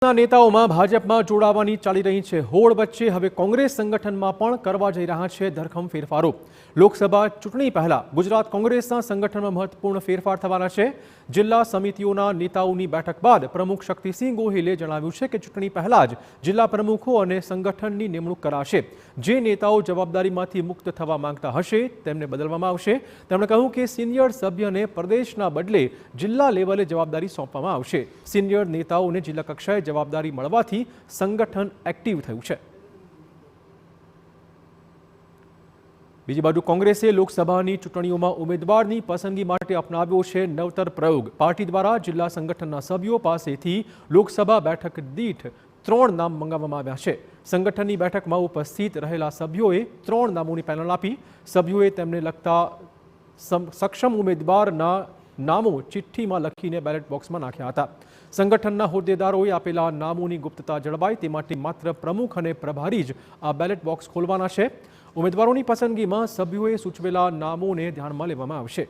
નેતાઓમાં ભાજપમાં જોડાવાની ચાલી રહી છે હોડ વચ્ચે હવે કોંગ્રેસ સંગઠનમાં પણ કરવા જઈ રહ્યા છે ધરખમ ફેરફારો। લોકસભા ચૂંટણી પહેલા ગુજરાત કોંગ્રેસના સંગઠનમાં મહત્વપૂર્ણ ફેરફાર થવાના છે। જિલ્લા સમિતિઓના નેતાઓની બેઠક બાદ પ્રમુખ શક્તિસિંહ ગોહિલે જણાવ્યું છે કે ચૂંટણી પહેલા જ જિલ્લા પ્રમુખો અને સંગઠનની નિમણૂક કરાશે। જે નેતાઓ જવાબદારીમાંથી મુક્ત થવા માંગતા હશે તેમને બદલવામાં આવશે। તેમણે કહ્યું કે સિનિયર સભ્યને પ્રદેશના બદલે જિલ્લા લેવલે જવાબદારી સોંપવામાં આવશે। સિનિયર નેતાઓને જિલ્લા કક્ષાએ જવાબદારી મળવાથી સંગઠન એક્ટિવ થયું છે। બીજી બાજુ કોંગ્રેસે લોકસભાની ચૂંટણીઓમાં ઉમેદવારની પસંદગી માટે અપનાવ્યો છે નવતર પ્રયોગ। પાર્ટી દ્વારા જિલ્લા સંગઠનના સભ્યો પાસેથી લોકસભા બેઠક દીઠ 3 નામ મંગાવવામાં આવ્યા છે। સંગઠનની બેઠકમાં ઉપસ્થિત રહેલા સભ્યોએ 3 નામોની પેનલ આપી। સભ્યોએ તેમને લગતા સક્ષમ ઉમેદવારના નામો ચિઠ્ઠીમાં લખીને બેલેટ બોક્સમાં નાખ્યા હતા। સંગઠનના હોદ્દેદારોએ આપેલા નામોની ગુપ્તતા જળવાય તે માટે માત્ર પ્રમુખ અને પ્રભારી જ આ બેલેટ બોક્સ ખોલવાના છે। ઉમેદવારોની પસંદગીમાં સભ્યોએ સૂચવેલા નામોને ધ્યાનમાં લેવામાં આવશે।